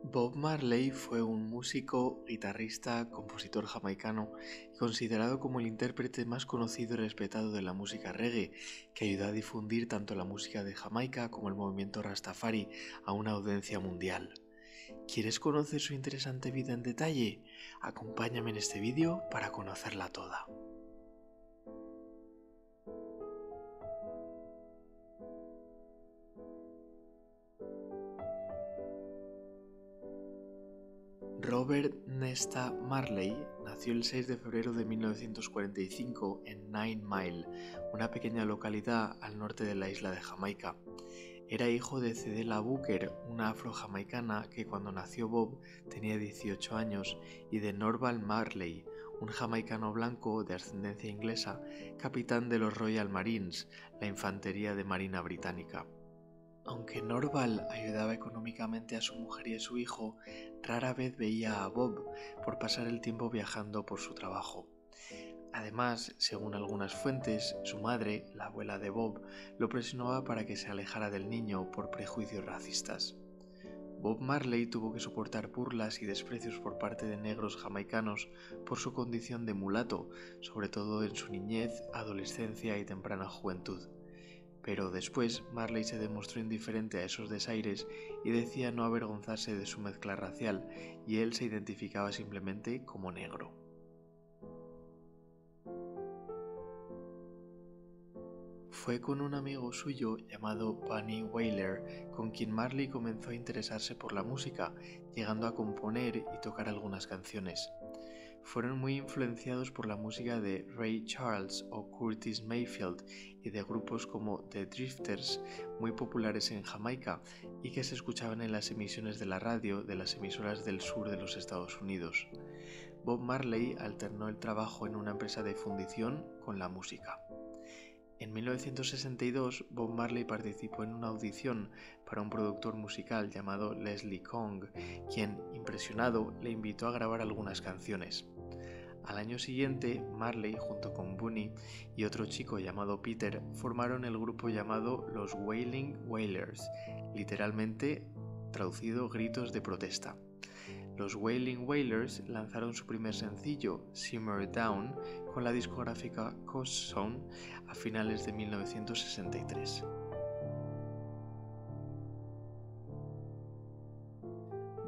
Bob Marley fue un músico, guitarrista, compositor jamaicano y considerado como el intérprete más conocido y respetado de la música reggae, que ayudó a difundir tanto la música de Jamaica como el movimiento Rastafari a una audiencia mundial. ¿Quieres conocer su interesante vida en detalle? Acompáñame en este vídeo para conocerla toda. Robert Nesta Marley nació el 6 de febrero de 1945 en Nine Mile, una pequeña localidad al norte de la isla de Jamaica. Era hijo de Cedella Booker, una afro-jamaicana que cuando nació Bob tenía 18 años, y de Norval Marley, un jamaicano blanco de ascendencia inglesa, capitán de los Royal Marines, la infantería de Marina británica. Aunque Norval ayudaba económicamente a su mujer y a su hijo, rara vez veía a Bob por pasar el tiempo viajando por su trabajo. Además, según algunas fuentes, su madre, la abuela de Bob, lo presionaba para que se alejara del niño por prejuicios racistas. Bob Marley tuvo que soportar burlas y desprecios por parte de negros jamaicanos por su condición de mulato, sobre todo en su niñez, adolescencia y temprana juventud. Pero después Marley se demostró indiferente a esos desaires y decía no avergonzarse de su mezcla racial, y él se identificaba simplemente como negro. Fue con un amigo suyo llamado Bunny Wailer con quien Marley comenzó a interesarse por la música, llegando a componer y tocar algunas canciones. Fueron muy influenciados por la música de Ray Charles o Curtis Mayfield y de grupos como The Drifters, muy populares en Jamaica y que se escuchaban en las emisiones de la radio de las emisoras del sur de los Estados Unidos. Bob Marley alternó el trabajo en una empresa de fundición con la música. En 1962, Bob Marley participó en una audición para un productor musical llamado Leslie Kong, quien, impresionado, le invitó a grabar algunas canciones. Al año siguiente, Marley, junto con Bunny y otro chico llamado Peter, formaron el grupo llamado los Wailing Wailers, literalmente traducido gritos de protesta. Los Wailing Wailers lanzaron su primer sencillo, Simmer Down, con la discográfica Coast Zone a finales de 1963.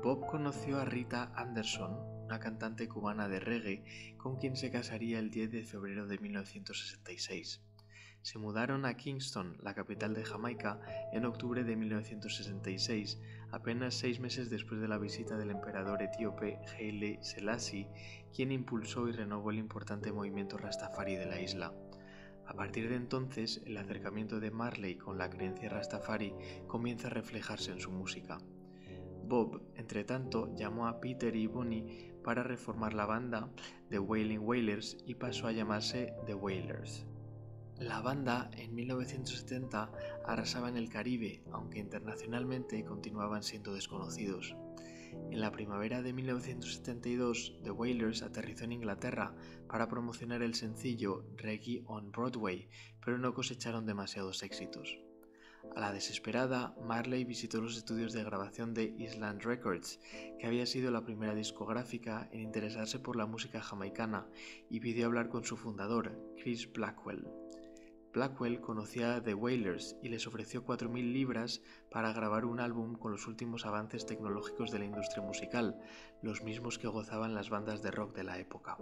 Bob conoció a Rita Anderson, una cantante cubana de reggae, con quien se casaría el 10 de febrero de 1966. Se mudaron a Kingston, la capital de Jamaica, en octubre de 1966, apenas 6 meses después de la visita del emperador etíope Haile Selassie, quien impulsó y renovó el importante movimiento Rastafari de la isla. A partir de entonces, el acercamiento de Marley con la creencia Rastafari comienza a reflejarse en su música. Bob, entretanto, llamó a Peter y Bunny para reformar la banda The Wailing Wailers y pasó a llamarse The Wailers. La banda en 1970 arrasaba en el Caribe, aunque internacionalmente continuaban siendo desconocidos. En la primavera de 1972, The Wailers aterrizó en Inglaterra para promocionar el sencillo Reggae on Broadway, pero no cosecharon demasiados éxitos. A la desesperada, Marley visitó los estudios de grabación de Island Records, que había sido la primera discográfica en interesarse por la música jamaicana, y pidió hablar con su fundador, Chris Blackwell. Blackwell conocía a The Wailers y les ofreció 4.000 libras para grabar un álbum con los últimos avances tecnológicos de la industria musical, los mismos que gozaban las bandas de rock de la época.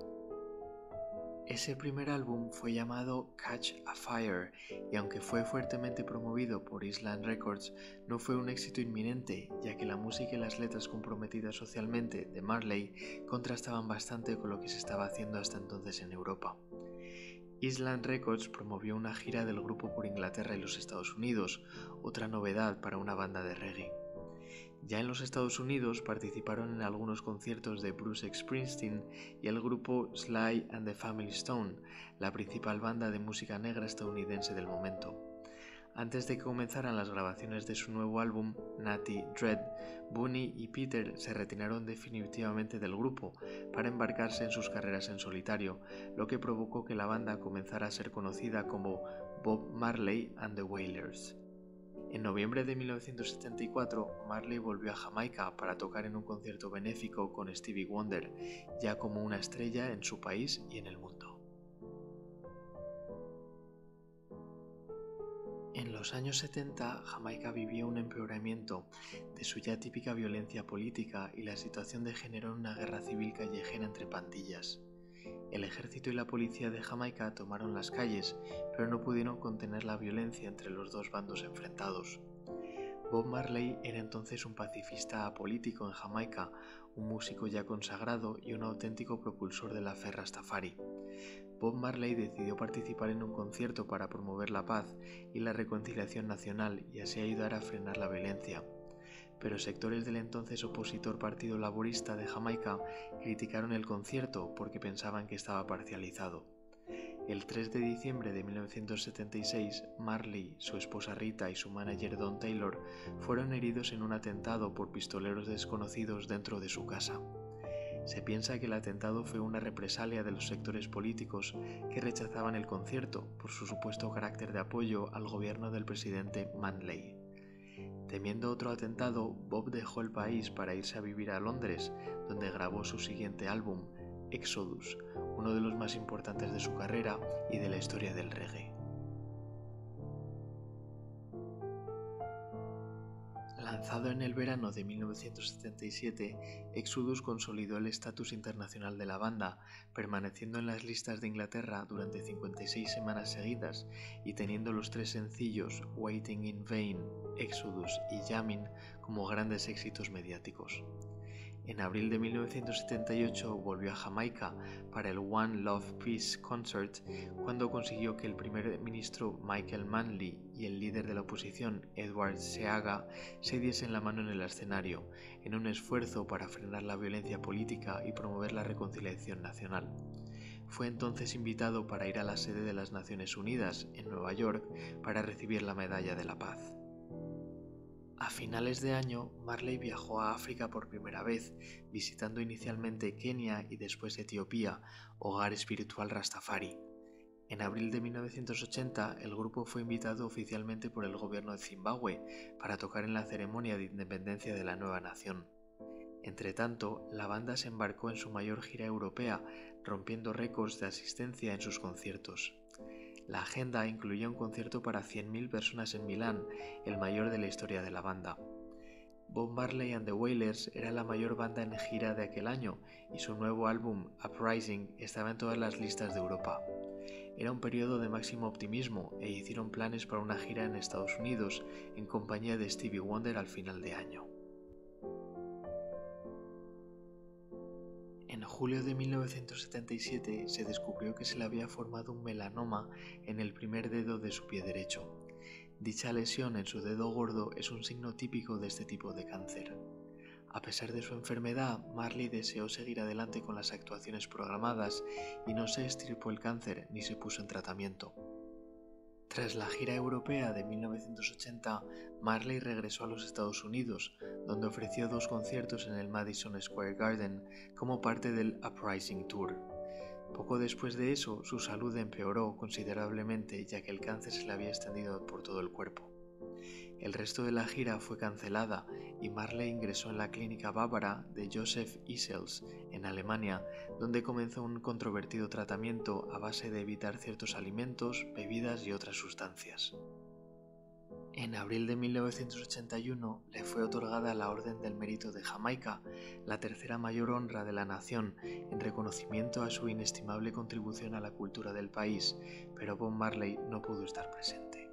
Ese primer álbum fue llamado Catch a Fire y aunque fue fuertemente promovido por Island Records, no fue un éxito inminente, ya que la música y las letras comprometidas socialmente de Marley contrastaban bastante con lo que se estaba haciendo hasta entonces en Europa. Island Records promovió una gira del grupo por Inglaterra y los Estados Unidos, otra novedad para una banda de reggae. Ya en los Estados Unidos participaron en algunos conciertos de Bruce Springsteen y el grupo Sly and the Family Stone, la principal banda de música negra estadounidense del momento. Antes de que comenzaran las grabaciones de su nuevo álbum, Natty Dread, Bunny y Peter se retiraron definitivamente del grupo para embarcarse en sus carreras en solitario, lo que provocó que la banda comenzara a ser conocida como Bob Marley and the Wailers. En noviembre de 1974, Marley volvió a Jamaica para tocar en un concierto benéfico con Stevie Wonder, ya como una estrella en su país y en el mundo. En los años 70, Jamaica vivió un empeoramiento de su ya típica violencia política y la situación degeneró en una guerra civil callejera entre pandillas. El ejército y la policía de Jamaica tomaron las calles, pero no pudieron contener la violencia entre los dos bandos enfrentados. Bob Marley era entonces un pacifista apolítico en Jamaica, un músico ya consagrado y un auténtico propulsor de la fe rastafari. Bob Marley decidió participar en un concierto para promover la paz y la reconciliación nacional y así ayudar a frenar la violencia. Pero sectores del entonces opositor Partido Laborista de Jamaica criticaron el concierto porque pensaban que estaba parcializado. El 3 de diciembre de 1976, Marley, su esposa Rita y su manager Don Taylor fueron heridos en un atentado por pistoleros desconocidos dentro de su casa. Se piensa que el atentado fue una represalia de los sectores políticos que rechazaban el concierto por su supuesto carácter de apoyo al gobierno del presidente Manley. Temiendo otro atentado, Bob dejó el país para irse a vivir a Londres, donde grabó su siguiente álbum, Exodus, uno de los más importantes de su carrera y de la historia del reggae. Lanzado en el verano de 1977, Exodus consolidó el estatus internacional de la banda, permaneciendo en las listas de Inglaterra durante 56 semanas seguidas y teniendo los 3 sencillos Waiting in Vain, Exodus y Jamming como grandes éxitos mediáticos. En abril de 1978 volvió a Jamaica para el One Love Peace Concert, cuando consiguió que el primer ministro Michael Manley y el líder de la oposición Edward Seaga se diesen la mano en el escenario, en un esfuerzo para frenar la violencia política y promover la reconciliación nacional. Fue entonces invitado para ir a la sede de las Naciones Unidas, en Nueva York, para recibir la Medalla de la Paz. A finales de año, Marley viajó a África por primera vez, visitando inicialmente Kenia y después Etiopía, hogar espiritual rastafari. En abril de 1980, el grupo fue invitado oficialmente por el gobierno de Zimbabue para tocar en la ceremonia de independencia de la nueva nación. Entretanto, la banda se embarcó en su mayor gira europea, rompiendo récords de asistencia en sus conciertos. La agenda incluía un concierto para 100.000 personas en Milán, el mayor de la historia de la banda. Bob Marley and the Wailers era la mayor banda en gira de aquel año y su nuevo álbum, Uprising, estaba en todas las listas de Europa. Era un periodo de máximo optimismo e hicieron planes para una gira en Estados Unidos en compañía de Stevie Wonder al final de año. En julio de 1977 se descubrió que se le había formado un melanoma en el primer dedo de su pie derecho. Dicha lesión en su dedo gordo es un signo típico de este tipo de cáncer. A pesar de su enfermedad, Marley deseó seguir adelante con las actuaciones programadas y no se extirpó el cáncer ni se puso en tratamiento. Tras la gira europea de 1980, Marley regresó a los Estados Unidos, donde ofreció 2 conciertos en el Madison Square Garden como parte del Uprising Tour. Poco después de eso, su salud empeoró considerablemente ya que el cáncer se le había extendido por todo el cuerpo. El resto de la gira fue cancelada y Marley ingresó en la clínica bávara de Joseph Isels, en Alemania, donde comenzó un controvertido tratamiento a base de evitar ciertos alimentos, bebidas y otras sustancias. En abril de 1981 le fue otorgada la Orden del Mérito de Jamaica, la tercera mayor honra de la nación, en reconocimiento a su inestimable contribución a la cultura del país, pero Bob Marley no pudo estar presente.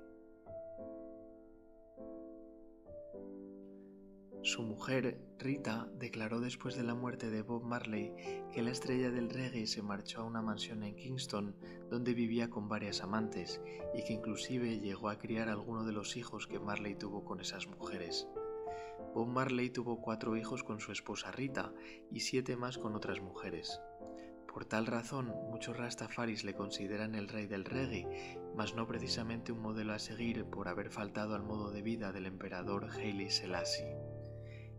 Su mujer, Rita, declaró después de la muerte de Bob Marley que la estrella del reggae se marchó a una mansión en Kingston donde vivía con varias amantes y que inclusive llegó a criar alguno de los hijos que Marley tuvo con esas mujeres. Bob Marley tuvo 4 hijos con su esposa Rita y 7 más con otras mujeres. Por tal razón, muchos rastafaris le consideran el rey del reggae, mas no precisamente un modelo a seguir por haber faltado al modo de vida del emperador Haile Selassie.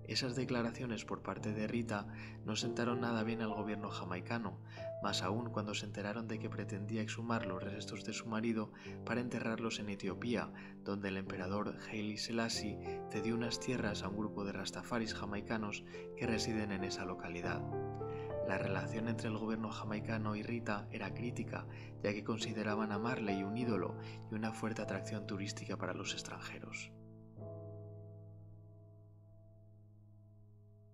Esas declaraciones por parte de Rita no sentaron nada bien al gobierno jamaicano, más aún cuando se enteraron de que pretendía exhumar los restos de su marido para enterrarlos en Etiopía, donde el emperador Haile Selassie cedió unas tierras a un grupo de rastafaris jamaicanos que residen en esa localidad. La relación entre el gobierno jamaicano y Rita era crítica, ya que consideraban a Marley un ídolo y una fuerte atracción turística para los extranjeros.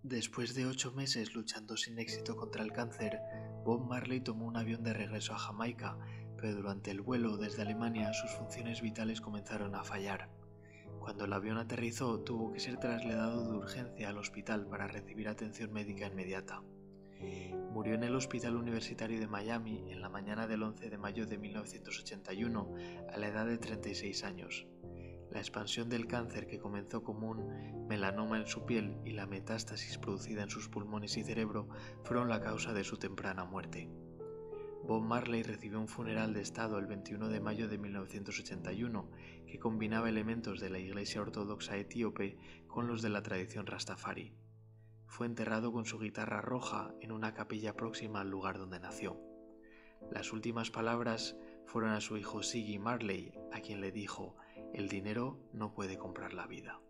Después de 8 meses luchando sin éxito contra el cáncer, Bob Marley tomó un avión de regreso a Jamaica, pero durante el vuelo desde Alemania sus funciones vitales comenzaron a fallar. Cuando el avión aterrizó, tuvo que ser trasladado de urgencia al hospital para recibir atención médica inmediata. Murió en el Hospital Universitario de Miami en la mañana del 11 de mayo de 1981, a la edad de 36 años. La expansión del cáncer, que comenzó como un melanoma en su piel, y la metástasis producida en sus pulmones y cerebro fueron la causa de su temprana muerte. Bob Marley recibió un funeral de estado el 21 de mayo de 1981 que combinaba elementos de la Iglesia Ortodoxa etíope con los de la tradición rastafari. Fue enterrado con su guitarra roja en una capilla próxima al lugar donde nació. Las últimas palabras fueron a su hijo Ziggy Marley, a quien le dijo: «El dinero no puede comprar la vida».